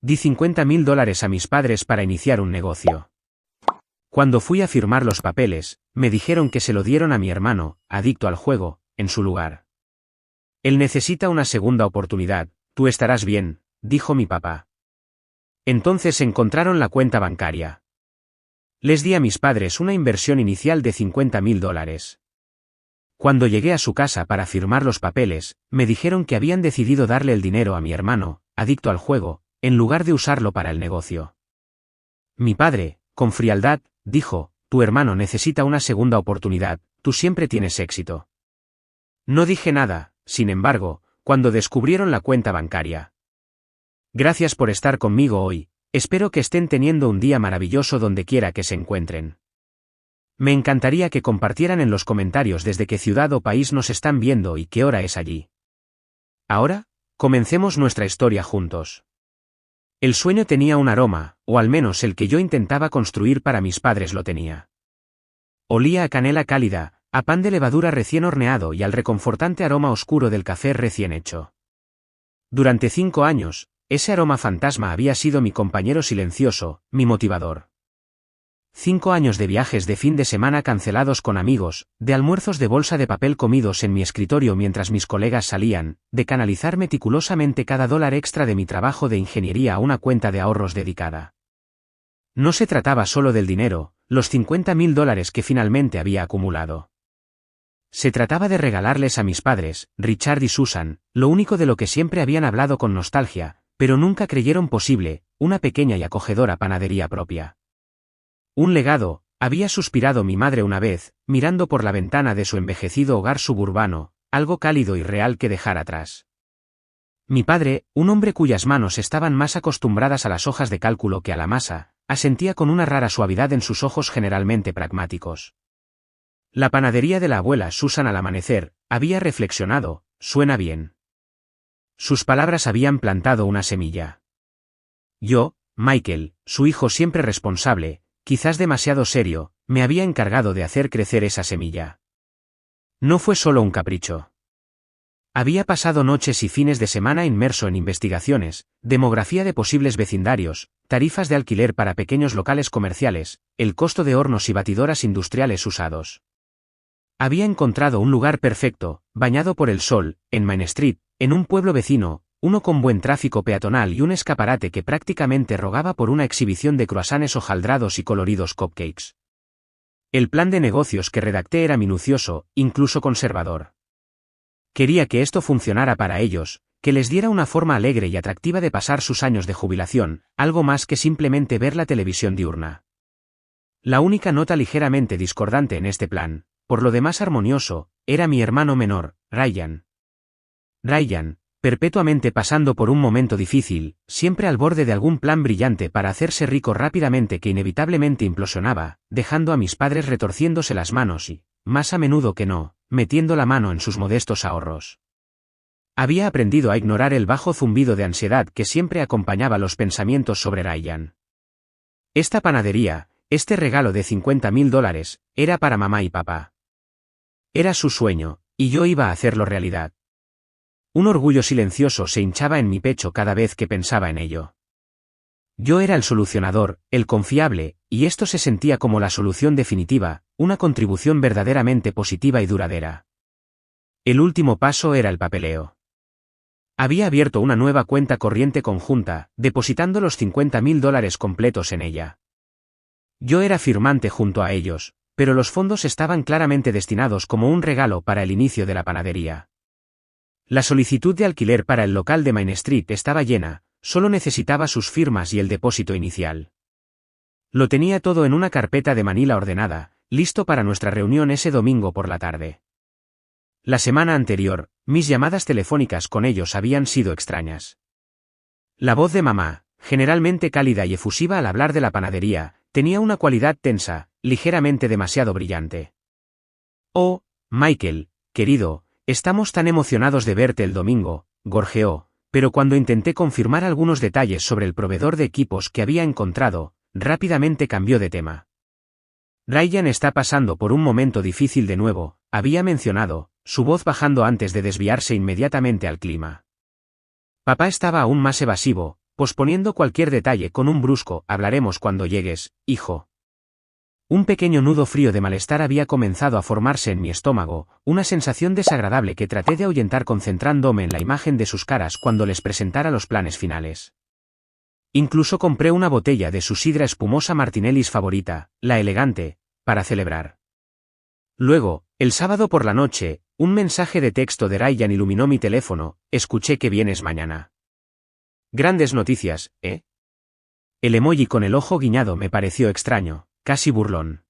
Di $50.000 a mis padres para iniciar un negocio. Cuando fui a firmar los papeles, me dijeron que se lo dieron a mi hermano, adicto al juego, en su lugar. Él necesita una segunda oportunidad, tú estarás bien, dijo mi papá. Entonces encontraron la cuenta bancaria. Les di a mis padres una inversión inicial de $50.000. Cuando llegué a su casa para firmar los papeles, me dijeron que habían decidido darle el dinero a mi hermano, adicto al juego, en lugar de usarlo para el negocio. Mi padre, con frialdad, dijo, tu hermano necesita una segunda oportunidad, tú siempre tienes éxito. No dije nada, sin embargo, cuando descubrieron la cuenta bancaria. Gracias por estar conmigo hoy, espero que estén teniendo un día maravilloso donde quiera que se encuentren. Me encantaría que compartieran en los comentarios desde qué ciudad o país nos están viendo y qué hora es allí. Ahora, comencemos nuestra historia juntos. El sueño tenía un aroma, o al menos el que yo intentaba construir para mis padres lo tenía. Olía a canela cálida, a pan de levadura recién horneado y al reconfortante aroma oscuro del café recién hecho. Durante 5 años, ese aroma fantasma había sido mi compañero silencioso, mi motivador. 5 años de viajes de fin de semana cancelados con amigos, de almuerzos de bolsa de papel comidos en mi escritorio mientras mis colegas salían, de canalizar meticulosamente cada dólar extra de mi trabajo de ingeniería a una cuenta de ahorros dedicada. No se trataba solo del dinero, los $50.000 que finalmente había acumulado. Se trataba de regalarles a mis padres, Richard y Susan, lo único de lo que siempre habían hablado con nostalgia, pero nunca creyeron posible, una pequeña y acogedora panadería propia. Un legado, había suspirado mi madre una vez, mirando por la ventana de su envejecido hogar suburbano, algo cálido y real que dejar atrás. Mi padre, un hombre cuyas manos estaban más acostumbradas a las hojas de cálculo que a la masa, asentía con una rara suavidad en sus ojos generalmente pragmáticos. La panadería de la abuela Susan al amanecer, había reflexionado, suena bien. Sus palabras habían plantado una semilla. Yo, Michael, su hijo siempre responsable, quizás demasiado serio, me había encargado de hacer crecer esa semilla. No fue solo un capricho. Había pasado noches y fines de semana inmerso en investigaciones, demografía de posibles vecindarios, tarifas de alquiler para pequeños locales comerciales, el costo de hornos y batidoras industriales usados. Había encontrado un lugar perfecto, bañado por el sol, en Main Street, en un pueblo vecino, uno con buen tráfico peatonal y un escaparate que prácticamente rogaba por una exhibición de croissants hojaldrados y coloridos cupcakes. El plan de negocios que redacté era minucioso, incluso conservador. Quería que esto funcionara para ellos, que les diera una forma alegre y atractiva de pasar sus años de jubilación, algo más que simplemente ver la televisión diurna. La única nota ligeramente discordante en este plan, por lo demás armonioso, era mi hermano menor, Ryan. Ryan, perpetuamente pasando por un momento difícil, siempre al borde de algún plan brillante para hacerse rico rápidamente que inevitablemente implosionaba, dejando a mis padres retorciéndose las manos y, más a menudo que no, metiendo la mano en sus modestos ahorros. Había aprendido a ignorar el bajo zumbido de ansiedad que siempre acompañaba los pensamientos sobre Ryan. Esta panadería, este regalo de $50.000, era para mamá y papá. Era su sueño, y yo iba a hacerlo realidad. Un orgullo silencioso se hinchaba en mi pecho cada vez que pensaba en ello. Yo era el solucionador, el confiable, y esto se sentía como la solución definitiva, una contribución verdaderamente positiva y duradera. El último paso era el papeleo. Había abierto una nueva cuenta corriente conjunta, depositando los $50.000 completos en ella. Yo era firmante junto a ellos, pero los fondos estaban claramente destinados como un regalo para el inicio de la panadería. La solicitud de alquiler para el local de Main Street estaba llena, solo necesitaba sus firmas y el depósito inicial. Lo tenía todo en una carpeta de manila ordenada, listo para nuestra reunión ese domingo por la tarde. La semana anterior, mis llamadas telefónicas con ellos habían sido extrañas. La voz de mamá, generalmente cálida y efusiva al hablar de la panadería, tenía una cualidad tensa, ligeramente demasiado brillante. Oh, Michael, querido, estamos tan emocionados de verte el domingo, gorjeó, pero cuando intenté confirmar algunos detalles sobre el proveedor de equipos que había encontrado, rápidamente cambió de tema. Ryan está pasando por un momento difícil de nuevo, había mencionado, su voz bajando antes de desviarse inmediatamente al clima. Papá estaba aún más evasivo, posponiendo cualquier detalle con un brusco «hablaremos cuando llegues, hijo». Un pequeño nudo frío de malestar había comenzado a formarse en mi estómago, una sensación desagradable que traté de ahuyentar concentrándome en la imagen de sus caras cuando les presentara los planes finales. Incluso compré una botella de su sidra espumosa Martinellis favorita, la elegante, para celebrar. Luego, el sábado por la noche, un mensaje de texto de Ryan iluminó mi teléfono: escuché que vienes mañana. Grandes noticias, ¿eh? El emoji con el ojo guiñado me pareció extraño, casi burlón.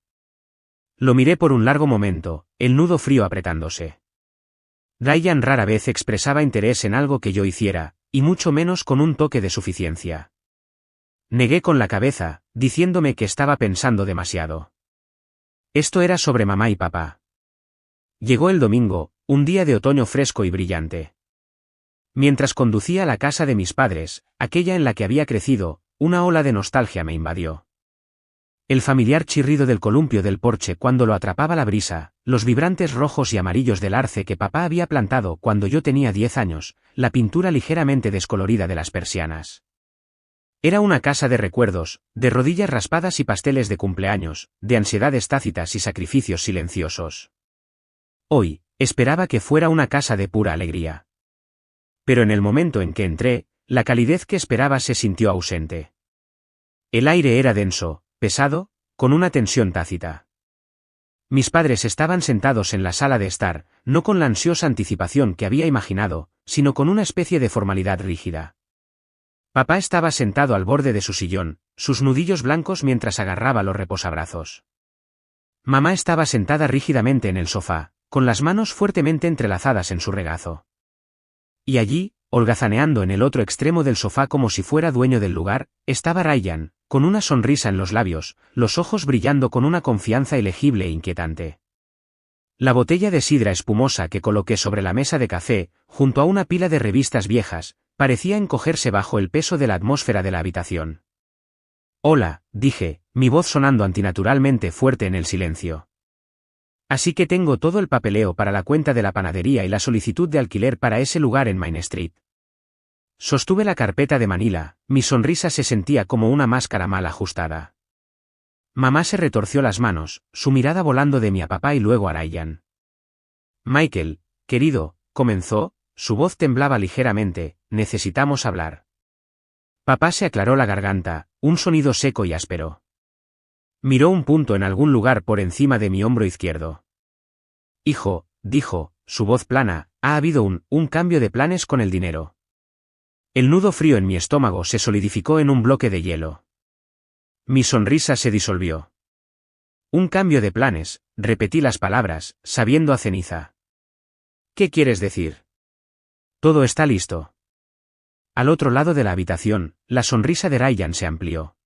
Lo miré por un largo momento, el nudo frío apretándose. Ryan rara vez expresaba interés en algo que yo hiciera, y mucho menos con un toque de suficiencia. Negué con la cabeza, diciéndome que estaba pensando demasiado. Esto era sobre mamá y papá. Llegó el domingo, un día de otoño fresco y brillante. Mientras conducía a la casa de mis padres, aquella en la que había crecido, una ola de nostalgia me invadió. El familiar chirrido del columpio del porche cuando lo atrapaba la brisa, los vibrantes rojos y amarillos del arce que papá había plantado cuando yo tenía 10 años, la pintura ligeramente descolorida de las persianas. Era una casa de recuerdos, de rodillas raspadas y pasteles de cumpleaños, de ansiedades tácitas y sacrificios silenciosos. Hoy, esperaba que fuera una casa de pura alegría. Pero en el momento en que entré, la calidez que esperaba se sintió ausente. El aire era denso, pesado, con una tensión tácita. Mis padres estaban sentados en la sala de estar, no con la ansiosa anticipación que había imaginado, sino con una especie de formalidad rígida. Papá estaba sentado al borde de su sillón, sus nudillos blancos mientras agarraba los reposabrazos. Mamá estaba sentada rígidamente en el sofá, con las manos fuertemente entrelazadas en su regazo. Y allí, holgazaneando en el otro extremo del sofá como si fuera dueño del lugar, estaba Ryan, con una sonrisa en los labios, los ojos brillando con una confianza ilegible e inquietante. La botella de sidra espumosa que coloqué sobre la mesa de café, junto a una pila de revistas viejas, parecía encogerse bajo el peso de la atmósfera de la habitación. «Hola», dije, mi voz sonando antinaturalmente fuerte en el silencio. «Así que tengo todo el papeleo para la cuenta de la panadería y la solicitud de alquiler para ese lugar en Main Street». Sostuve la carpeta de Manila, mi sonrisa se sentía como una máscara mal ajustada. Mamá se retorció las manos, su mirada volando de mí a papá y luego a Ryan. «Michael, querido», comenzó, su voz temblaba ligeramente, «necesitamos hablar». Papá se aclaró la garganta, un sonido seco y áspero. Miró un punto en algún lugar por encima de mi hombro izquierdo. «Hijo», dijo, su voz plana, «ha habido un cambio de planes con el dinero». El nudo frío en mi estómago se solidificó en un bloque de hielo. Mi sonrisa se disolvió. «Un cambio de planes», repetí las palabras, sabiendo a ceniza. «¿Qué quieres decir?» «Todo está listo». Al otro lado de la habitación, la sonrisa de Ryan se amplió.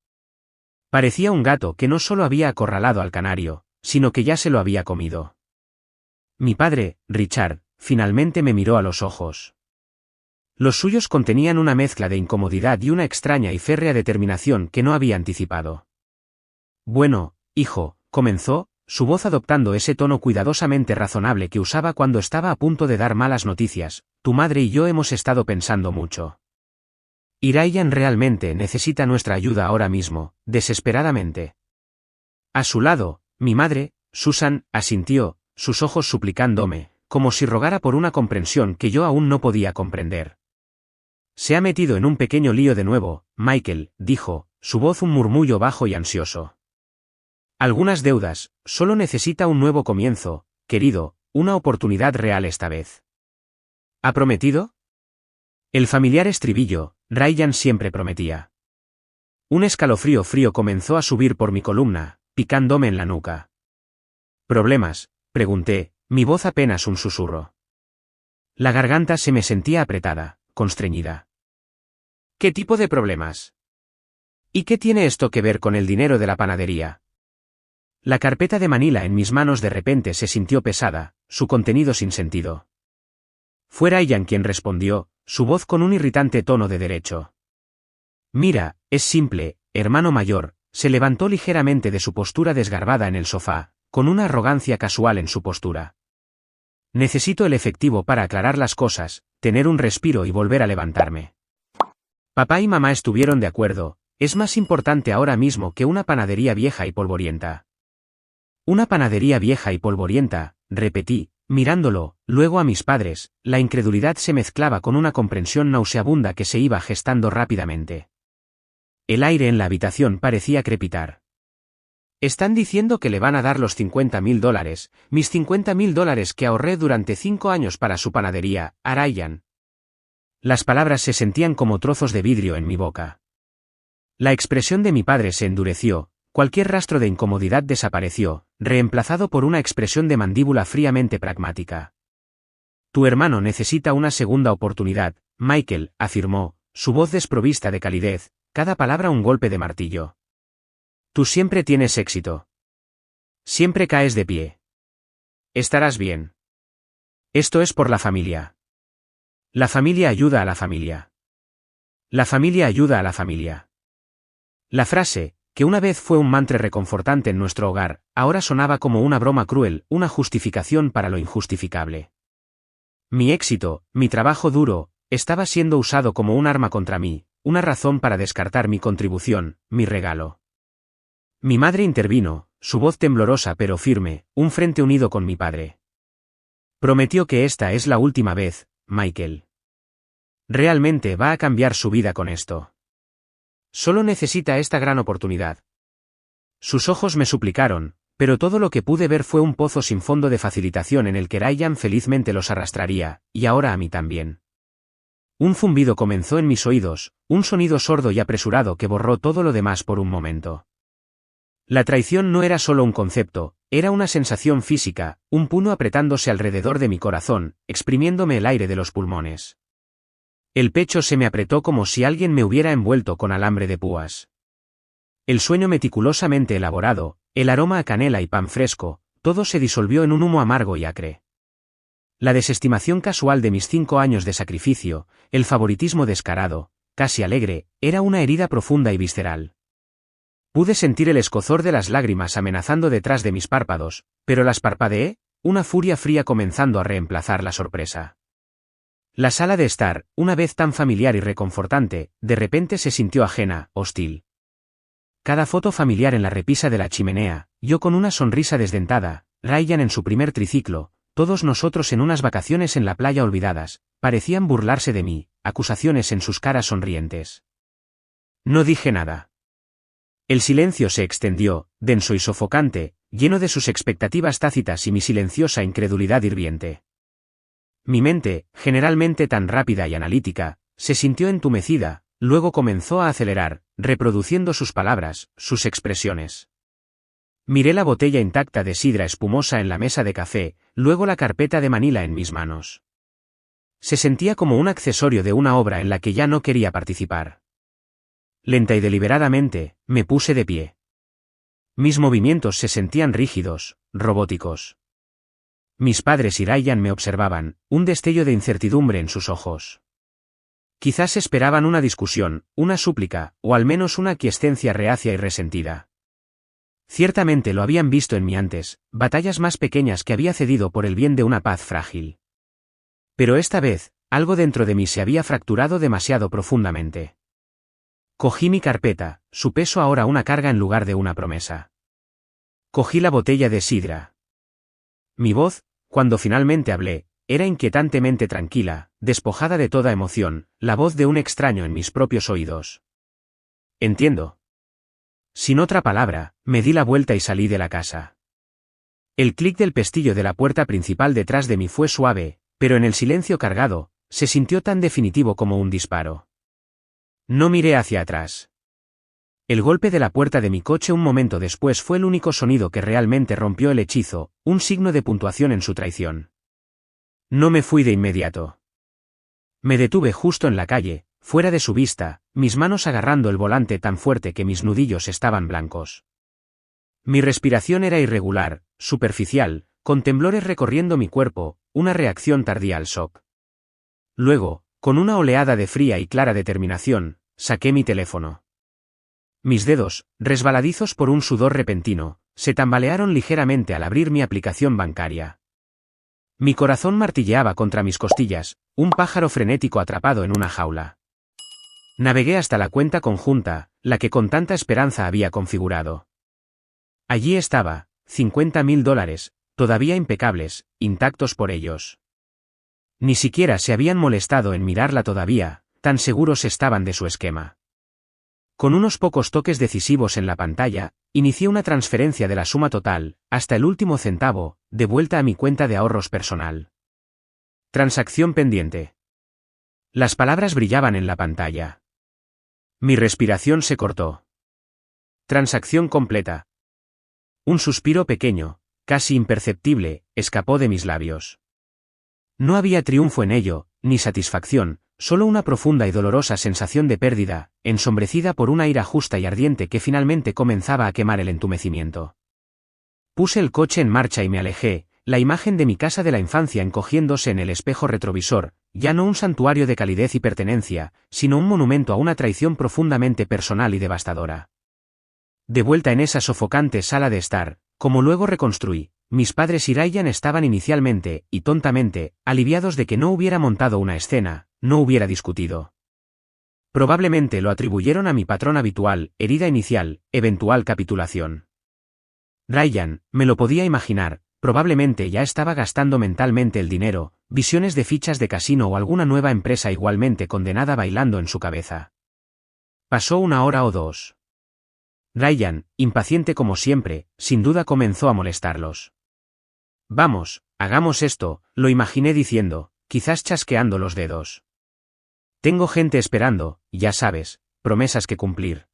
Parecía un gato que no solo había acorralado al canario, sino que ya se lo había comido. Mi padre, Richard, finalmente me miró a los ojos. Los suyos contenían una mezcla de incomodidad y una extraña y férrea determinación que no había anticipado. «Bueno, hijo», comenzó, su voz adoptando ese tono cuidadosamente razonable que usaba cuando estaba a punto de dar malas noticias, «tu madre y yo hemos estado pensando mucho. Y Ryan realmente necesita nuestra ayuda ahora mismo, desesperadamente». A su lado, mi madre, Susan, asintió, sus ojos suplicándome, como si rogara por una comprensión que yo aún no podía comprender. «Se ha metido en un pequeño lío de nuevo, Michael», dijo, su voz un murmullo bajo y ansioso. «Algunas deudas, solo necesita un nuevo comienzo, querido, una oportunidad real esta vez». «¿Ha prometido?» El familiar estribillo, Ryan siempre prometía. Un escalofrío frío comenzó a subir por mi columna, picándome en la nuca. «¿Problemas?», pregunté, mi voz apenas un susurro. La garganta se me sentía apretada, constreñida. «¿Qué tipo de problemas? ¿Y qué tiene esto que ver con el dinero de la panadería?» La carpeta de Manila en mis manos de repente se sintió pesada, su contenido sin sentido. Fue Ryan quien respondió, su voz con un irritante tono de derecho. «Mira, es simple, hermano mayor», se levantó ligeramente de su postura desgarbada en el sofá, con una arrogancia casual en su postura. «Necesito el efectivo para aclarar las cosas, tener un respiro y volver a levantarme». Papá y mamá estuvieron de acuerdo, es más importante ahora mismo que una panadería vieja y polvorienta. Una panadería vieja y polvorienta, repetí, mirándolo, luego a mis padres, la incredulidad se mezclaba con una comprensión nauseabunda que se iba gestando rápidamente. El aire en la habitación parecía crepitar. Están diciendo que le van a dar los $50.000, mis $50.000 que ahorré durante 5 años para su panadería, a Ryan. Las palabras se sentían como trozos de vidrio en mi boca. La expresión de mi padre se endureció, cualquier rastro de incomodidad desapareció, reemplazado por una expresión de mandíbula fríamente pragmática. Tu hermano necesita una segunda oportunidad, Michael, afirmó, su voz desprovista de calidez, cada palabra un golpe de martillo. Tú siempre tienes éxito. Siempre caes de pie. Estarás bien. Esto es por la familia. La familia ayuda a la familia. La familia ayuda a la familia. La frase, que una vez fue un mantra reconfortante en nuestro hogar, ahora sonaba como una broma cruel, una justificación para lo injustificable. Mi éxito, mi trabajo duro, estaba siendo usado como un arma contra mí, una razón para descartar mi contribución, mi regalo. Mi madre intervino, su voz temblorosa pero firme, un frente unido con mi padre. Prometió que esta es la última vez, Michael. Realmente va a cambiar su vida con esto. Solo necesita esta gran oportunidad. Sus ojos me suplicaron, pero todo lo que pude ver fue un pozo sin fondo de facilitación en el que Ryan felizmente los arrastraría, y ahora a mí también. Un zumbido comenzó en mis oídos, un sonido sordo y apresurado que borró todo lo demás por un momento. La traición no era solo un concepto, era una sensación física, un puño apretándose alrededor de mi corazón, exprimiéndome el aire de los pulmones. El pecho se me apretó como si alguien me hubiera envuelto con alambre de púas. El sueño meticulosamente elaborado, el aroma a canela y pan fresco, todo se disolvió en un humo amargo y acre. La desestimación casual de mis 5 años de sacrificio, el favoritismo descarado, casi alegre, era una herida profunda y visceral. Pude sentir el escozor de las lágrimas amenazando detrás de mis párpados, pero las parpadeé, una furia fría comenzando a reemplazar la sorpresa. La sala de estar, una vez tan familiar y reconfortante, de repente se sintió ajena, hostil. Cada foto familiar en la repisa de la chimenea, yo con una sonrisa desdentada, Ryan en su primer triciclo, todos nosotros en unas vacaciones en la playa olvidadas, parecían burlarse de mí, acusaciones en sus caras sonrientes. No dije nada. El silencio se extendió, denso y sofocante, lleno de sus expectativas tácitas y mi silenciosa incredulidad hirviente. Mi mente, generalmente tan rápida y analítica, se sintió entumecida, luego comenzó a acelerar, reproduciendo sus palabras, sus expresiones. Miré la botella intacta de sidra espumosa en la mesa de café, luego la carpeta de Manila en mis manos. Se sentía como un accesorio de una obra en la que ya no quería participar. Lenta y deliberadamente, me puse de pie. Mis movimientos se sentían rígidos, robóticos. Mis padres y Ryan me observaban, un destello de incertidumbre en sus ojos. Quizás esperaban una discusión, una súplica, o al menos una aquiescencia reacia y resentida. Ciertamente lo habían visto en mí antes, batallas más pequeñas que había cedido por el bien de una paz frágil. Pero esta vez, algo dentro de mí se había fracturado demasiado profundamente. Cogí mi carpeta, su peso ahora una carga en lugar de una promesa. Cogí la botella de sidra. Mi voz, cuando finalmente hablé, era inquietantemente tranquila, despojada de toda emoción, la voz de un extraño en mis propios oídos. Entiendo. Sin otra palabra, me di la vuelta y salí de la casa. El clic del pestillo de la puerta principal detrás de mí fue suave, pero en el silencio cargado, se sintió tan definitivo como un disparo. No miré hacia atrás. El golpe de la puerta de mi coche un momento después fue el único sonido que realmente rompió el hechizo, un signo de puntuación en su traición. No me fui de inmediato. Me detuve justo en la calle, fuera de su vista, mis manos agarrando el volante tan fuerte que mis nudillos estaban blancos. Mi respiración era irregular, superficial, con temblores recorriendo mi cuerpo, una reacción tardía al shock. Luego, con una oleada de fría y clara determinación, saqué mi teléfono. Mis dedos, resbaladizos por un sudor repentino, se tambalearon ligeramente al abrir mi aplicación bancaria. Mi corazón martilleaba contra mis costillas, un pájaro frenético atrapado en una jaula. Navegué hasta la cuenta conjunta, la que con tanta esperanza había configurado. Allí estaba, $50.000, todavía impecables, intactos por ellos. Ni siquiera se habían molestado en mirarla todavía, tan seguros estaban de su esquema. Con unos pocos toques decisivos en la pantalla, inicié una transferencia de la suma total, hasta el último centavo, de vuelta a mi cuenta de ahorros personal. Transacción pendiente. Las palabras brillaban en la pantalla. Mi respiración se cortó. Transacción completa. Un suspiro pequeño, casi imperceptible, escapó de mis labios. No había triunfo en ello, ni satisfacción, solo una profunda y dolorosa sensación de pérdida, ensombrecida por una ira justa y ardiente que finalmente comenzaba a quemar el entumecimiento. Puse el coche en marcha y me alejé, la imagen de mi casa de la infancia encogiéndose en el espejo retrovisor, ya no un santuario de calidez y pertenencia, sino un monumento a una traición profundamente personal y devastadora. De vuelta en esa sofocante sala de estar, como luego reconstruí, mis padres y Ryan estaban inicialmente, y tontamente, aliviados de que no hubiera montado una escena, no hubiera discutido. Probablemente lo atribuyeron a mi patrón habitual, herida inicial, eventual capitulación. Ryan, me lo podía imaginar, probablemente ya estaba gastando mentalmente el dinero, visiones de fichas de casino o alguna nueva empresa igualmente condenada bailando en su cabeza. Pasó una hora o dos. Ryan, impaciente como siempre, sin duda comenzó a molestarlos. Vamos, hagamos esto, lo imaginé diciendo, quizás chasqueando los dedos. Tengo gente esperando, ya sabes, promesas que cumplir.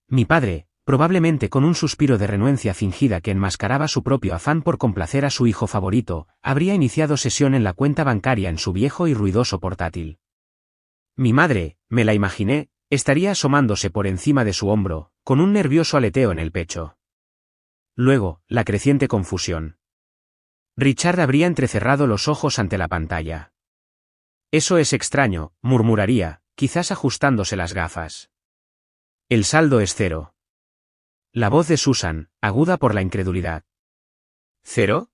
Mi padre, probablemente con un suspiro de renuencia fingida que enmascaraba su propio afán por complacer a su hijo favorito, habría iniciado sesión en la cuenta bancaria en su viejo y ruidoso portátil. Mi madre, me la imaginé, estaría asomándose por encima de su hombro, con un nervioso aleteo en el pecho. Luego, la creciente confusión. Richard habría entrecerrado los ojos ante la pantalla. Eso es extraño, murmuraría, quizás ajustándose las gafas. El saldo es 0. La voz de Susan, aguda por la incredulidad. ¿Cero?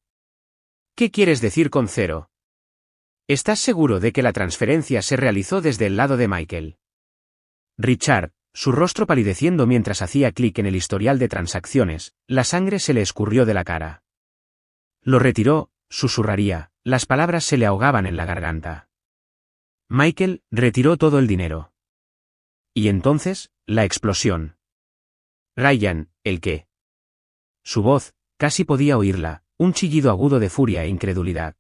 ¿Qué quieres decir con 0? ¿Estás seguro de que la transferencia se realizó desde el lado de Michael? Richard, su rostro palideciendo mientras hacía clic en el historial de transacciones, la sangre se le escurrió de la cara. Lo retiró, susurraría, las palabras se le ahogaban en la garganta. Michael retiró todo el dinero. Y entonces, la explosión. Ryan, ¿el qué? Su voz, casi podía oírla, un chillido agudo de furia e incredulidad.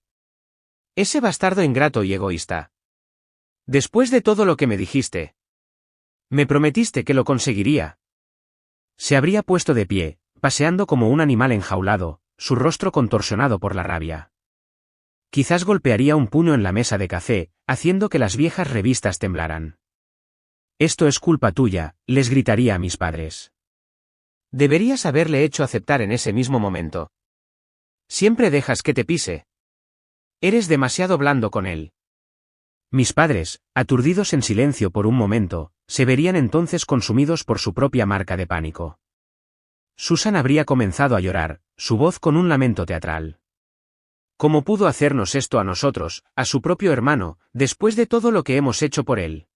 Ese bastardo ingrato y egoísta. Después de todo lo que me dijiste. Me prometiste que lo conseguiría. Se habría puesto de pie, paseando como un animal enjaulado, su rostro contorsionado por la rabia. Quizás golpearía un puño en la mesa de café, haciendo que las viejas revistas temblaran. Esto es culpa tuya, les gritaría a mis padres. Deberías haberle hecho aceptar en ese mismo momento. Siempre dejas que te pise. Eres demasiado blando con él. Mis padres, aturdidos en silencio por un momento, se verían entonces consumidos por su propia marca de pánico. Susan habría comenzado a llorar, su voz con un lamento teatral. ¿Cómo pudo hacernos esto a nosotros, a su propio hermano, después de todo lo que hemos hecho por él?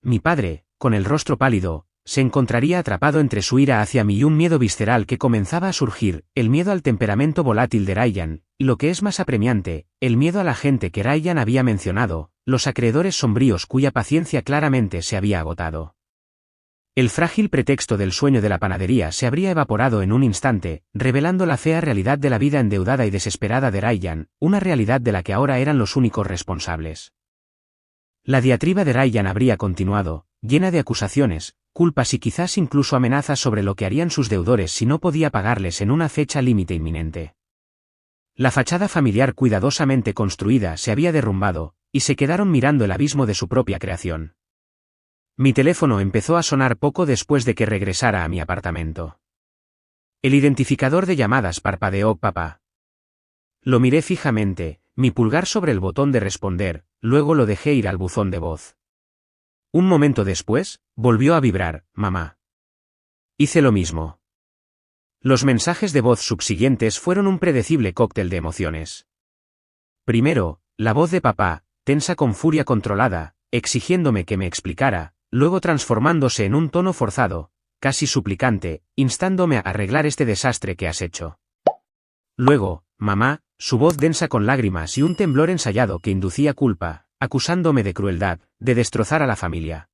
Mi padre, con el rostro pálido, se encontraría atrapado entre su ira hacia mí y un miedo visceral que comenzaba a surgir, el miedo al temperamento volátil de Ryan, y lo que es más apremiante, el miedo a la gente que Ryan había mencionado, los acreedores sombríos cuya paciencia claramente se había agotado. El frágil pretexto del sueño de la panadería se habría evaporado en un instante, revelando la fea realidad de la vida endeudada y desesperada de Ryan, una realidad de la que ahora eran los únicos responsables. La diatriba de Ryan habría continuado, llena de acusaciones, culpas y quizás incluso amenazas sobre lo que harían sus deudores si no podía pagarles en una fecha límite inminente. La fachada familiar cuidadosamente construida se había derrumbado, y se quedaron mirando el abismo de su propia creación. Mi teléfono empezó a sonar poco después de que regresara a mi apartamento. El identificador de llamadas parpadeó papá. Lo miré fijamente, mi pulgar sobre el botón de responder, luego lo dejé ir al buzón de voz. Un momento después, volvió a vibrar, mamá. Hice lo mismo. Los mensajes de voz subsiguientes fueron un predecible cóctel de emociones. Primero, la voz de papá, tensa con furia controlada, exigiéndome que me explicara, luego transformándose en un tono forzado, casi suplicante, instándome a arreglar este desastre que has hecho. Luego, mamá, su voz densa con lágrimas y un temblor ensayado que inducía culpa, acusándome de crueldad, de destrozar a la familia.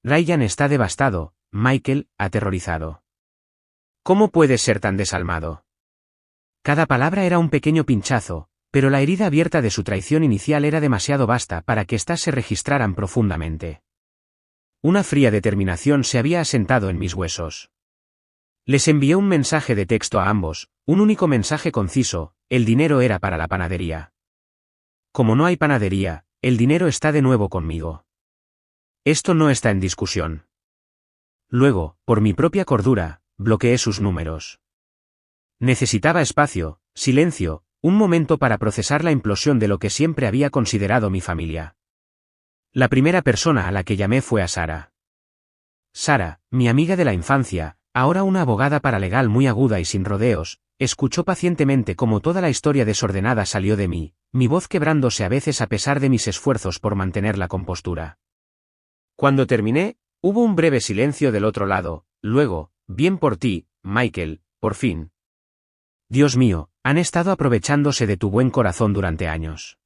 Ryan está devastado, Michael, aterrorizado. ¿Cómo puedes ser tan desalmado? Cada palabra era un pequeño pinchazo, pero la herida abierta de su traición inicial era demasiado vasta para que éstas se registraran profundamente. Una fría determinación se había asentado en mis huesos. Les envié un mensaje de texto a ambos, un único mensaje conciso: el dinero era para la panadería. Como no hay panadería, el dinero está de nuevo conmigo. Esto no está en discusión. Luego, por mi propia cordura, bloqueé sus números. Necesitaba espacio, silencio, un momento para procesar la implosión de lo que siempre había considerado mi familia. La primera persona a la que llamé fue a Sara. Sara, mi amiga de la infancia, ahora una abogada paralegal muy aguda y sin rodeos, escuchó pacientemente cómo toda la historia desordenada salió de mí, mi voz quebrándose a veces a pesar de mis esfuerzos por mantener la compostura. Cuando terminé, hubo un breve silencio del otro lado, luego: bien por ti, Michael, por fin. Dios mío, han estado aprovechándose de tu buen corazón durante años.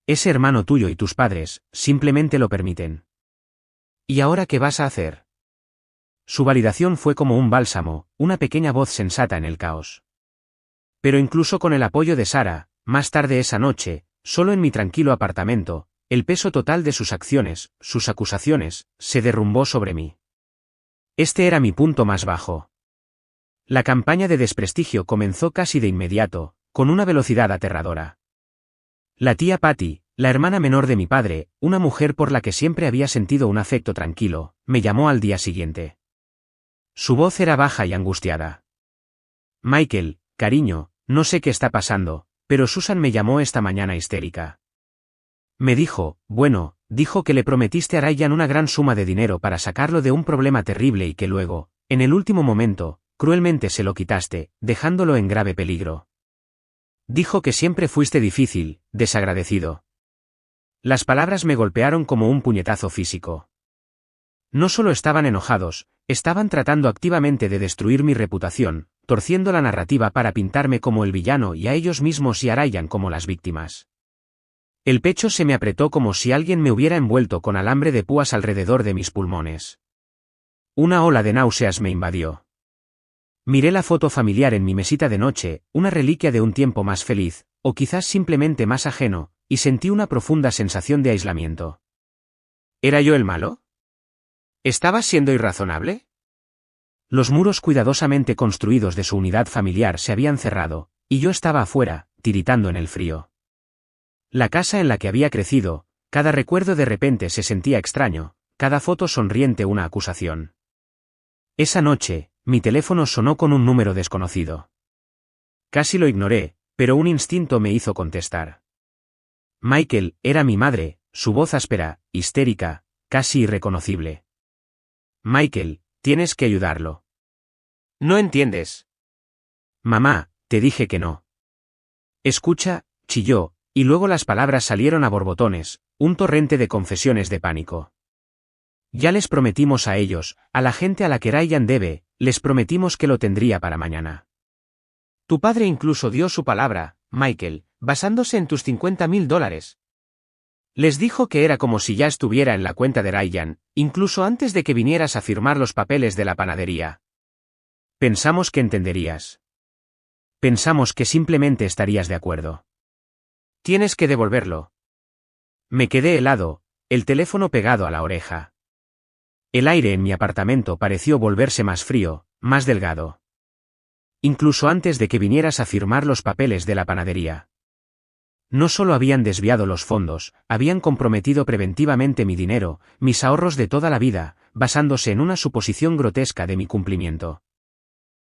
Ese hermano tuyo y tus padres, simplemente lo permiten. ¿Y ahora qué vas a hacer? Su validación fue como un bálsamo, una pequeña voz sensata en el caos. Pero incluso con el apoyo de Sara, más tarde esa noche, solo en mi tranquilo apartamento, el peso total de sus acciones, sus acusaciones, se derrumbó sobre mí. Este era mi punto más bajo. La campaña de desprestigio comenzó casi de inmediato, con una velocidad aterradora. La tía Patty, la hermana menor de mi padre, una mujer por la que siempre había sentido un afecto tranquilo, me llamó al día siguiente. Su voz era baja y angustiada. Michael, cariño, no sé qué está pasando, pero Susan me llamó esta mañana histérica. Me dijo, dijo que le prometiste a Ryan una gran suma de dinero para sacarlo de un problema terrible y que luego, en el último momento, cruelmente se lo quitaste, dejándolo en grave peligro. Dijo que siempre fuiste difícil, desagradecido. Las palabras me golpearon como un puñetazo físico. No solo estaban enojados, estaban tratando activamente de destruir mi reputación, torciendo la narrativa para pintarme como el villano y a ellos mismos y a Ryan como las víctimas. El pecho se me apretó como si alguien me hubiera envuelto con alambre de púas alrededor de mis pulmones. Una ola de náuseas me invadió. Miré la foto familiar en mi mesita de noche, una reliquia de un tiempo más feliz, o quizás simplemente más ajeno, y sentí una profunda sensación de aislamiento. ¿Era yo el malo? ¿Estaba siendo irrazonable? Los muros cuidadosamente construidos de su unidad familiar se habían cerrado, y yo estaba afuera, tiritando en el frío. La casa en la que había crecido, cada recuerdo de repente se sentía extraño, cada foto sonriente una acusación. Esa noche, mi teléfono sonó con un número desconocido. Casi lo ignoré, pero un instinto me hizo contestar. Michael, era mi madre, su voz áspera, histérica, casi irreconocible. Michael, tienes que ayudarlo. No entiendes. Mamá, te dije que no. Escucha, chilló, y luego las palabras salieron a borbotones, un torrente de confesiones de pánico. Ya les prometimos a ellos, a la gente a la que Ryan debe, les prometimos que lo tendría para mañana. Tu padre incluso dio su palabra, Michael, basándose en tus $50,000. Les dijo que era como si ya estuviera en la cuenta de Ryan, incluso antes de que vinieras a firmar los papeles de la panadería. Pensamos que entenderías. Pensamos que simplemente estarías de acuerdo. Tienes que devolverlo. Me quedé helado, el teléfono pegado a la oreja. El aire en mi apartamento pareció volverse más frío, más delgado. Incluso antes de que vinieras a firmar los papeles de la panadería. No solo habían desviado los fondos, habían comprometido preventivamente mi dinero, mis ahorros de toda la vida, basándose en una suposición grotesca de mi cumplimiento.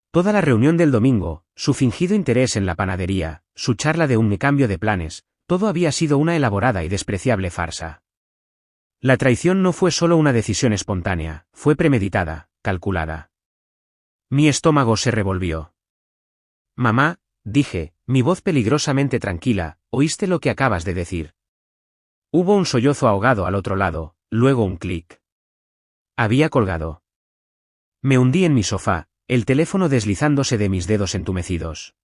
Toda la reunión del domingo, su fingido interés en la panadería, su charla de un cambio de planes, todo había sido una elaborada y despreciable farsa. La traición no fue solo una decisión espontánea, fue premeditada, calculada. Mi estómago se revolvió. Mamá, dije, mi voz peligrosamente tranquila, ¿oíste lo que acabas de decir? Hubo un sollozo ahogado al otro lado, luego un clic. Había colgado. Me hundí en mi sofá, el teléfono deslizándose de mis dedos entumecidos.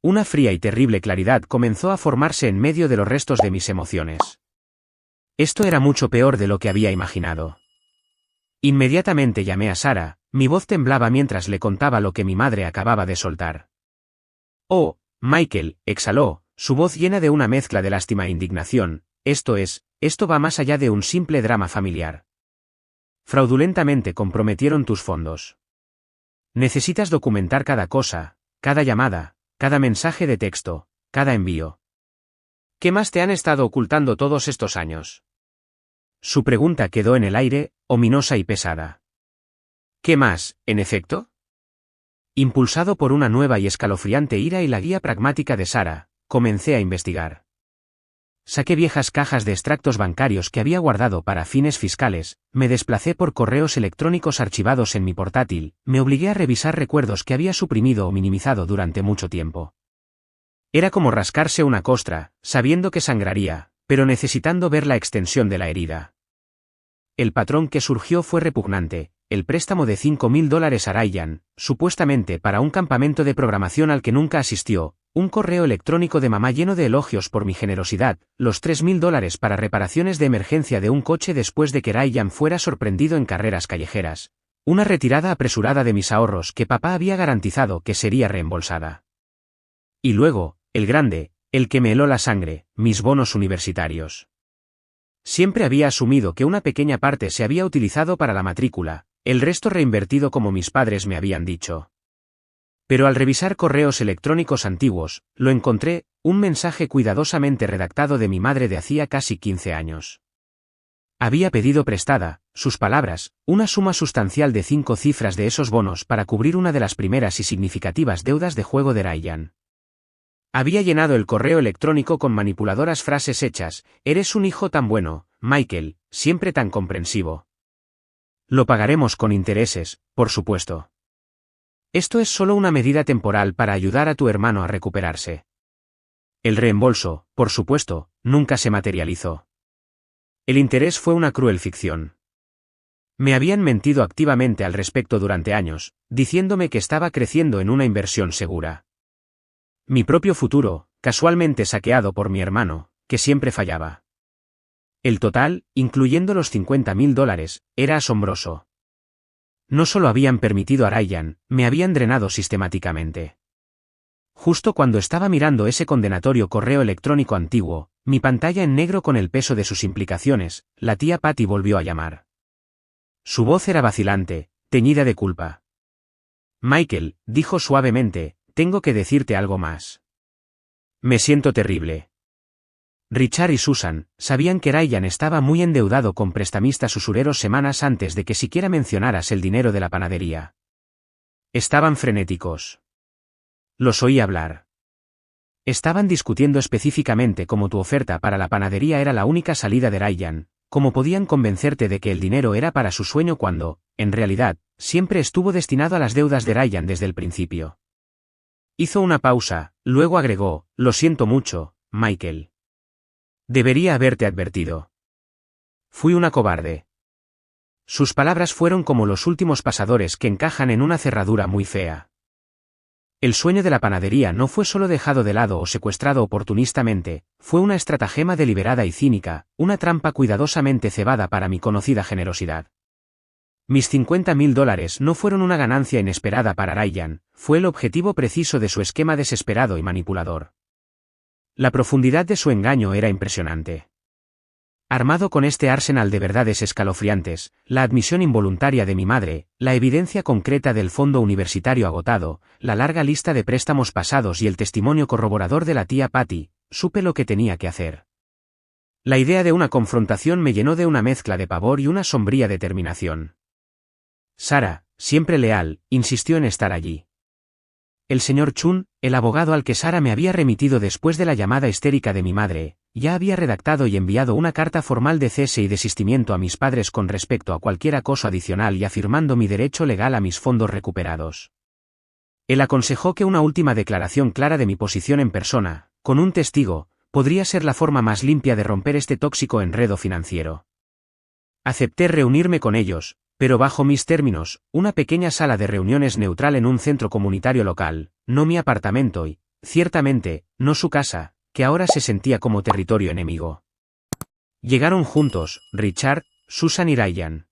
Una fría y terrible claridad comenzó a formarse en medio de los restos de mis emociones. Esto era mucho peor de lo que había imaginado. Inmediatamente llamé a Sara, mi voz temblaba mientras le contaba lo que mi madre acababa de soltar. «Oh, Michael», exhaló, su voz llena de una mezcla de lástima e indignación, esto va más allá de un simple drama familiar. Fraudulentamente comprometieron tus fondos. Necesitas documentar cada cosa, cada llamada, cada mensaje de texto, cada envío. ¿Qué más te han estado ocultando todos estos años? Su pregunta quedó en el aire, ominosa y pesada. ¿Qué más, en efecto? Impulsado por una nueva y escalofriante ira y la guía pragmática de Sara, comencé a investigar. Saqué viejas cajas de extractos bancarios que había guardado para fines fiscales, me desplacé por correos electrónicos archivados en mi portátil, me obligué a revisar recuerdos que había suprimido o minimizado durante mucho tiempo. Era como rascarse una costra, sabiendo que sangraría, pero necesitando ver la extensión de la herida. El patrón que surgió fue repugnante, el préstamo de $5.000 a Ryan, supuestamente para un campamento de programación al que nunca asistió, un correo electrónico de mamá lleno de elogios por mi generosidad, los $3.000 para reparaciones de emergencia de un coche después de que Ryan fuera sorprendido en carreras callejeras, una retirada apresurada de mis ahorros que papá había garantizado que sería reembolsada. Y luego, el grande, el que me heló la sangre, mis bonos universitarios. Siempre había asumido que una pequeña parte se había utilizado para la matrícula, el resto reinvertido como mis padres me habían dicho. Pero al revisar correos electrónicos antiguos, lo encontré, un mensaje cuidadosamente redactado de mi madre de hacía casi 15 años. Había pedido prestada, sus palabras, una suma sustancial de 5 cifras de esos bonos para cubrir una de las primeras y significativas deudas de juego de Ryan. Había llenado el correo electrónico con manipuladoras frases hechas, «Eres un hijo tan bueno, Michael, siempre tan comprensivo. Lo pagaremos con intereses, por supuesto. Esto es solo una medida temporal para ayudar a tu hermano a recuperarse». El reembolso, por supuesto, nunca se materializó. El interés fue una cruel ficción. Me habían mentido activamente al respecto durante años, diciéndome que estaba creciendo en una inversión segura. Mi propio futuro, casualmente saqueado por mi hermano, que siempre fallaba. El total, incluyendo los $50.000, era asombroso. No solo habían permitido a Ryan, me habían drenado sistemáticamente. Justo cuando estaba mirando ese condenatorio correo electrónico antiguo, mi pantalla en negro con el peso de sus implicaciones, la tía Patty volvió a llamar. Su voz era vacilante, teñida de culpa. «Michael», dijo suavemente, «tengo que decirte algo más. Me siento terrible». Richard y Susan sabían que Ryan estaba muy endeudado con prestamistas usureros semanas antes de que siquiera mencionaras el dinero de la panadería. Estaban frenéticos. Los oí hablar. Estaban discutiendo específicamente cómo tu oferta para la panadería era la única salida de Ryan, cómo podían convencerte de que el dinero era para su sueño cuando, en realidad, siempre estuvo destinado a las deudas de Ryan desde el principio. Hizo una pausa, luego agregó, «Lo siento mucho, Michael. Debería haberte advertido. Fui una cobarde». Sus palabras fueron como los últimos pasadores que encajan en una cerradura muy fea. El sueño de la panadería no fue solo dejado de lado o secuestrado oportunistamente, fue una estratagema deliberada y cínica, una trampa cuidadosamente cebada para mi conocida generosidad. Mis $50.000 no fueron una ganancia inesperada para Ryan, fue el objetivo preciso de su esquema desesperado y manipulador. La profundidad de su engaño era impresionante. Armado con este arsenal de verdades escalofriantes, la admisión involuntaria de mi madre, la evidencia concreta del fondo universitario agotado, la larga lista de préstamos pasados y el testimonio corroborador de la tía Patty, supe lo que tenía que hacer. La idea de una confrontación me llenó de una mezcla de pavor y una sombría determinación. Sara, siempre leal, insistió en estar allí. El señor Chun, el abogado al que Sara me había remitido después de la llamada histérica de mi madre, ya había redactado y enviado una carta formal de cese y desistimiento a mis padres con respecto a cualquier acoso adicional y afirmando mi derecho legal a mis fondos recuperados. Él aconsejó que una última declaración clara de mi posición en persona, con un testigo, podría ser la forma más limpia de romper este tóxico enredo financiero. Acepté reunirme con ellos, pero bajo mis términos, una pequeña sala de reuniones neutral en un centro comunitario local, no mi apartamento y, ciertamente, no su casa, que ahora se sentía como territorio enemigo. Llegaron juntos, Richard, Susan y Ryan.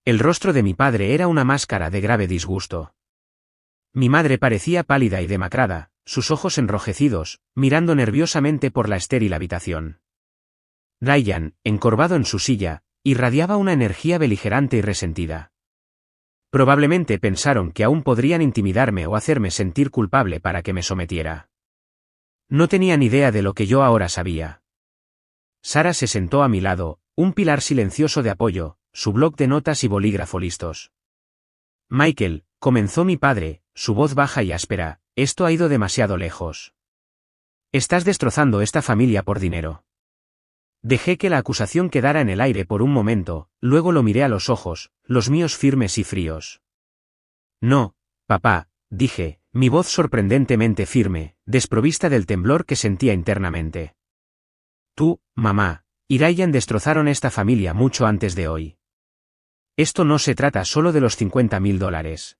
El rostro de mi padre era una máscara de grave disgusto. Mi madre parecía pálida y demacrada, sus ojos enrojecidos, mirando nerviosamente por la estéril habitación. Ryan, encorvado en su silla, irradiaba una energía beligerante y resentida. Probablemente pensaron que aún podrían intimidarme o hacerme sentir culpable para que me sometiera. No tenían idea de lo que yo ahora sabía. Sara se sentó a mi lado, un pilar silencioso de apoyo, su bloc de notas y bolígrafo listos. Michael, comenzó mi padre, su voz baja y áspera, esto ha ido demasiado lejos. Estás destrozando esta familia por dinero. Dejé que la acusación quedara en el aire por un momento, luego lo miré a los ojos, los míos firmes y fríos. No, papá, dije, mi voz sorprendentemente firme, desprovista del temblor que sentía internamente. Tú, mamá, y Ryan destrozaron esta familia mucho antes de hoy. Esto no se trata solo de los $50,000.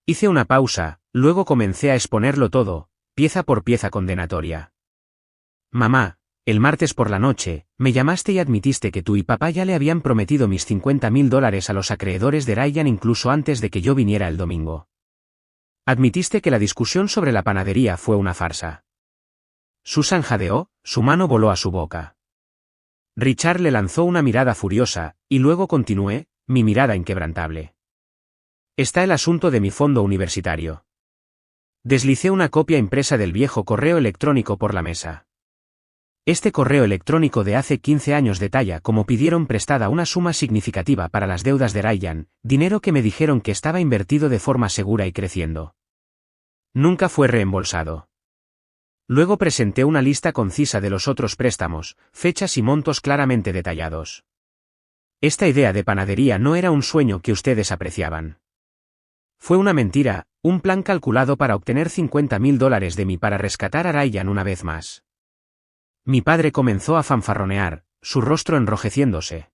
Hice una pausa, luego comencé a exponerlo todo, pieza por pieza condenatoria. Mamá, el martes por la noche, me llamaste y admitiste que tú y papá ya le habían prometido mis $50,000 a los acreedores de Ryan incluso antes de que yo viniera el domingo. Admitiste que la discusión sobre la panadería fue una farsa. Susan jadeó, su mano voló a su boca. Richard le lanzó una mirada furiosa, y luego continué, mi mirada inquebrantable. Está el asunto de mi fondo universitario. Deslicé una copia impresa del viejo correo electrónico por la mesa. Este correo electrónico de hace 15 años detalla cómo pidieron prestada una suma significativa para las deudas de Ryan, dinero que me dijeron que estaba invertido de forma segura y creciendo. Nunca fue reembolsado. Luego presenté una lista concisa de los otros préstamos, fechas y montos claramente detallados. Esta idea de panadería no era un sueño que ustedes apreciaban. Fue una mentira, un plan calculado para obtener $50,000 de mí para rescatar a Ryan una vez más. Mi padre comenzó a fanfarronear, su rostro enrojeciéndose.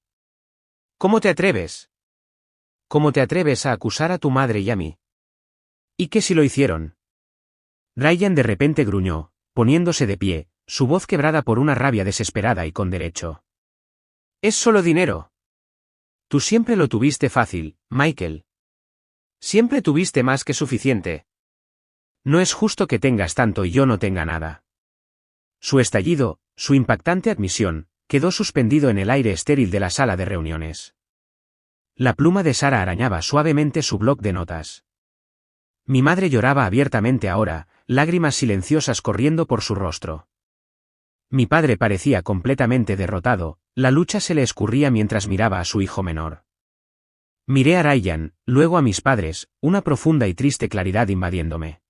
¿Cómo te atreves? ¿Cómo te atreves a acusar a tu madre y a mí? ¿Y qué si lo hicieron? Ryan de repente gruñó, poniéndose de pie, su voz quebrada por una rabia desesperada y con derecho. Es solo dinero. Tú siempre lo tuviste fácil, Michael. Siempre tuviste más que suficiente. No es justo que tengas tanto y yo no tenga nada. Su estallido, su impactante admisión, quedó suspendido en el aire estéril de la sala de reuniones. La pluma de Sara arañaba suavemente su bloc de notas. Mi madre lloraba abiertamente ahora, lágrimas silenciosas corriendo por su rostro. Mi padre parecía completamente derrotado, la lucha se le escurría mientras miraba a su hijo menor. Miré a Ryan, luego a mis padres, una profunda y triste claridad invadiéndome.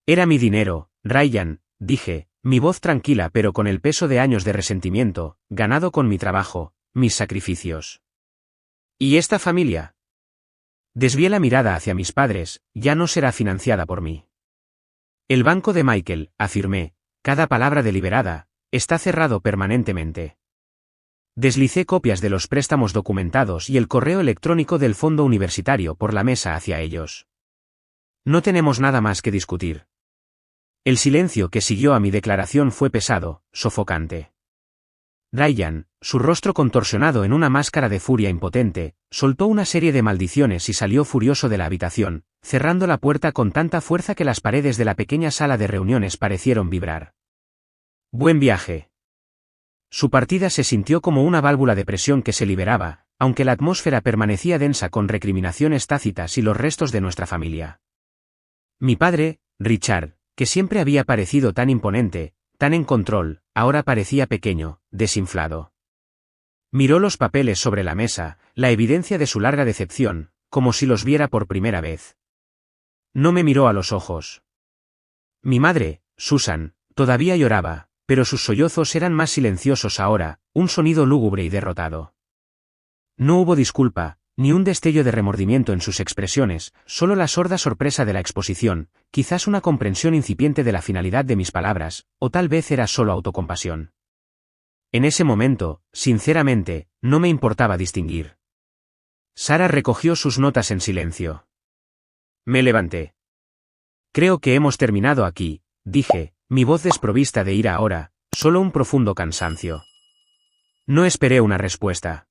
Era mi dinero, Ryan, dije, mi voz tranquila pero con el peso de años de resentimiento, ganado con mi trabajo, mis sacrificios. ¿Y esta familia? Desvié la mirada hacia mis padres, ya no será financiada por mí. El banco de Michael, afirmé, cada palabra deliberada, está cerrado permanentemente. Deslicé copias de los préstamos documentados y el correo electrónico del fondo universitario por la mesa hacia ellos. No tenemos nada más que discutir. El silencio que siguió a mi declaración fue pesado, sofocante. Ryan, su rostro contorsionado en una máscara de furia impotente, soltó una serie de maldiciones y salió furioso de la habitación, cerrando la puerta con tanta fuerza que las paredes de la pequeña sala de reuniones parecieron vibrar. Buen viaje. Su partida se sintió como una válvula de presión que se liberaba, aunque la atmósfera permanecía densa con recriminaciones tácitas y los restos de nuestra familia. Mi padre, Richard, que siempre había parecido tan imponente, tan en control, ahora parecía pequeño, desinflado. Miró los papeles sobre la mesa, la evidencia de su larga decepción, como si los viera por primera vez. No me miró a los ojos. Mi madre, Susan, todavía lloraba, pero sus sollozos eran más silenciosos ahora, un sonido lúgubre y derrotado. No hubo disculpa, ni un destello de remordimiento en sus expresiones, solo la sorda sorpresa de la exposición, quizás una comprensión incipiente de la finalidad de mis palabras, o tal vez era solo autocompasión. En ese momento, sinceramente, no me importaba distinguir. Sara recogió sus notas en silencio. Me levanté. Creo que hemos terminado aquí, dije, mi voz desprovista de ira ahora, solo un profundo cansancio. No esperé una respuesta.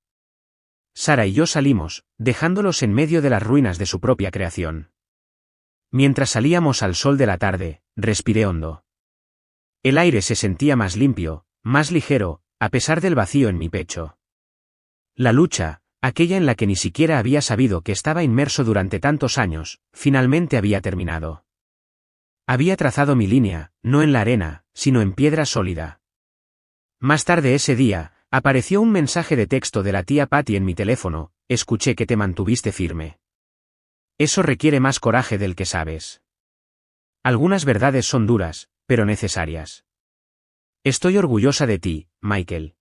Sara y yo salimos, dejándolos en medio de las ruinas de su propia creación. Mientras salíamos al sol de la tarde, respiré hondo. El aire se sentía más limpio, más ligero, a pesar del vacío en mi pecho. La lucha, aquella en la que ni siquiera había sabido que estaba inmerso durante tantos años, finalmente había terminado. Había trazado mi línea, no en la arena, sino en piedra sólida. Más tarde ese día, apareció un mensaje de texto de la tía Patty en mi teléfono: escuché que te mantuviste firme. Eso requiere más coraje del que sabes. Algunas verdades son duras, pero necesarias. Estoy orgullosa de ti, Michael.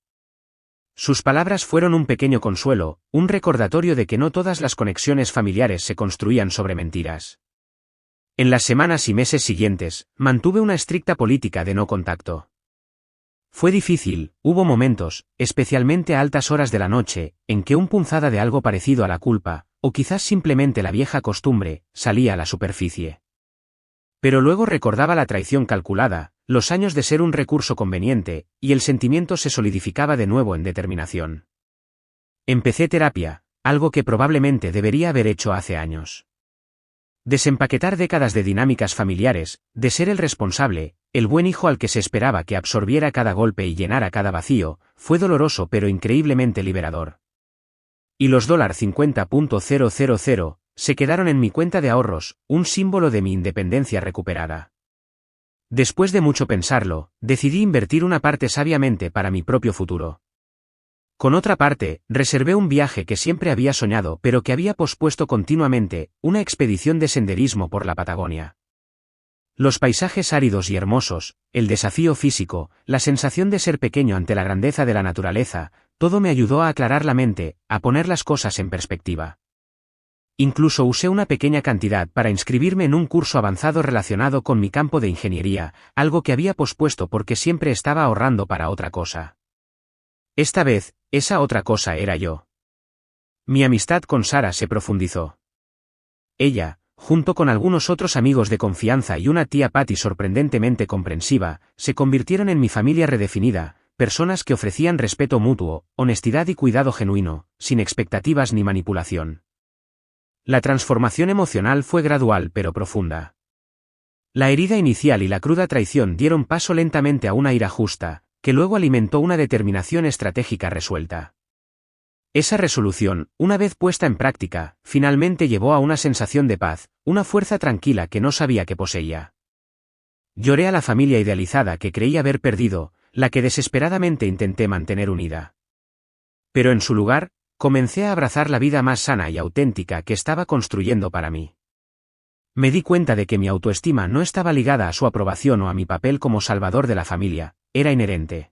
Sus palabras fueron un pequeño consuelo, un recordatorio de que no todas las conexiones familiares se construían sobre mentiras. En las semanas y meses siguientes, mantuve una estricta política de no contacto. Fue difícil, hubo momentos, especialmente a altas horas de la noche, en que un punzada de algo parecido a la culpa, o quizás simplemente la vieja costumbre, salía a la superficie. Pero luego recordaba la traición calculada, los años de ser un recurso conveniente, y el sentimiento se solidificaba de nuevo en determinación. Empecé terapia, algo que probablemente debería haber hecho hace años. Desempaquetar décadas de dinámicas familiares, de ser el responsable, el buen hijo al que se esperaba que absorbiera cada golpe y llenara cada vacío, fue doloroso pero increíblemente liberador. Y los $50,000 se quedaron en mi cuenta de ahorros, un símbolo de mi independencia recuperada. Después de mucho pensarlo, decidí invertir una parte sabiamente para mi propio futuro. Con otra parte, reservé un viaje que siempre había soñado pero que había pospuesto continuamente, una expedición de senderismo por la Patagonia. Los paisajes áridos y hermosos, el desafío físico, la sensación de ser pequeño ante la grandeza de la naturaleza, todo me ayudó a aclarar la mente, a poner las cosas en perspectiva. Incluso usé una pequeña cantidad para inscribirme en un curso avanzado relacionado con mi campo de ingeniería, algo que había pospuesto porque siempre estaba ahorrando para otra cosa. Esta vez, esa otra cosa era yo. Mi amistad con Sara se profundizó. Ella, junto con algunos otros amigos de confianza y una tía Patty sorprendentemente comprensiva, se convirtieron en mi familia redefinida, personas que ofrecían respeto mutuo, honestidad y cuidado genuino, sin expectativas ni manipulación. La transformación emocional fue gradual pero profunda. La herida inicial y la cruda traición dieron paso lentamente a una ira justa, que luego alimentó una determinación estratégica resuelta. Esa resolución, una vez puesta en práctica, finalmente llevó a una sensación de paz, una fuerza tranquila que no sabía que poseía. Lloré a la familia idealizada que creí haber perdido, la que desesperadamente intenté mantener unida. Pero en su lugar, comencé a abrazar la vida más sana y auténtica que estaba construyendo para mí. Me di cuenta de que mi autoestima no estaba ligada a su aprobación o a mi papel como salvador de la familia, era inherente.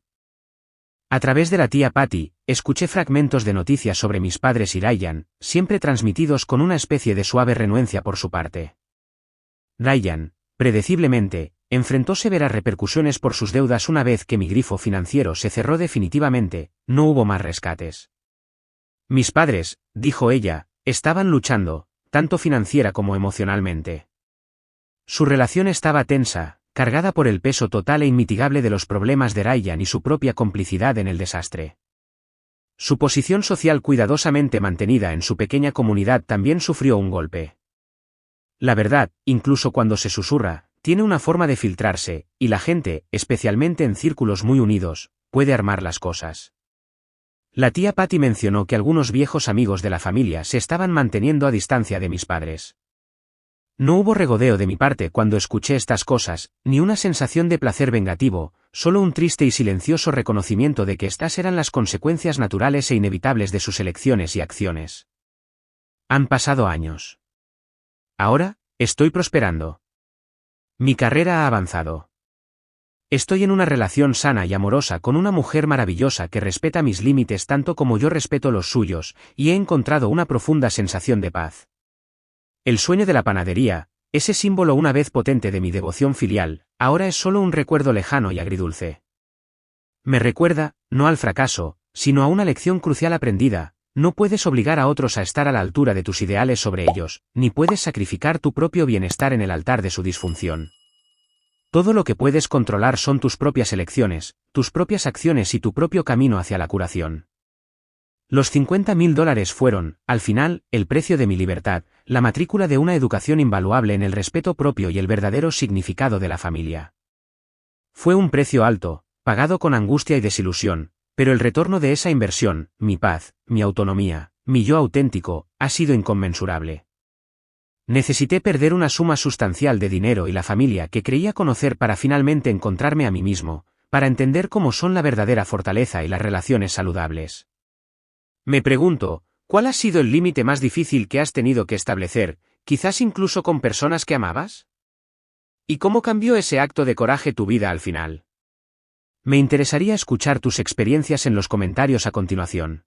A través de la tía Patty, escuché fragmentos de noticias sobre mis padres y Ryan, siempre transmitidos con una especie de suave renuencia por su parte. Ryan, predeciblemente, enfrentó severas repercusiones por sus deudas una vez que mi grifo financiero se cerró definitivamente, no hubo más rescates. Mis padres, dijo ella, estaban luchando, tanto financiera como emocionalmente. Su relación estaba tensa, cargada por el peso total e inmitigable de los problemas de Ryan y su propia complicidad en el desastre. Su posición social cuidadosamente mantenida en su pequeña comunidad también sufrió un golpe. La verdad, incluso cuando se susurra, tiene una forma de filtrarse, y la gente, especialmente en círculos muy unidos, puede armar las cosas. La tía Patty mencionó que algunos viejos amigos de la familia se estaban manteniendo a distancia de mis padres. No hubo regodeo de mi parte cuando escuché estas cosas, ni una sensación de placer vengativo, solo un triste y silencioso reconocimiento de que estas eran las consecuencias naturales e inevitables de sus elecciones y acciones. Han pasado años. Ahora, estoy prosperando. Mi carrera ha avanzado. Estoy en una relación sana y amorosa con una mujer maravillosa que respeta mis límites tanto como yo respeto los suyos, y he encontrado una profunda sensación de paz. El sueño de la panadería, ese símbolo una vez potente de mi devoción filial, ahora es solo un recuerdo lejano y agridulce. Me recuerda, no al fracaso, sino a una lección crucial aprendida. No puedes obligar a otros a estar a la altura de tus ideales sobre ellos, ni puedes sacrificar tu propio bienestar en el altar de su disfunción. Todo lo que puedes controlar son tus propias elecciones, tus propias acciones y tu propio camino hacia la curación. Los $50.000 fueron, al final, el precio de mi libertad, la matrícula de una educación invaluable en el respeto propio y el verdadero significado de la familia. Fue un precio alto, pagado con angustia y desilusión, pero el retorno de esa inversión, mi paz, mi autonomía, mi yo auténtico, ha sido inconmensurable. Necesité perder una suma sustancial de dinero y la familia que creía conocer para finalmente encontrarme a mí mismo, para entender cómo son la verdadera fortaleza y las relaciones saludables. Me pregunto, ¿cuál ha sido el límite más difícil que has tenido que establecer, quizás incluso con personas que amabas? ¿Y cómo cambió ese acto de coraje tu vida al final? Me interesaría escuchar tus experiencias en los comentarios a continuación.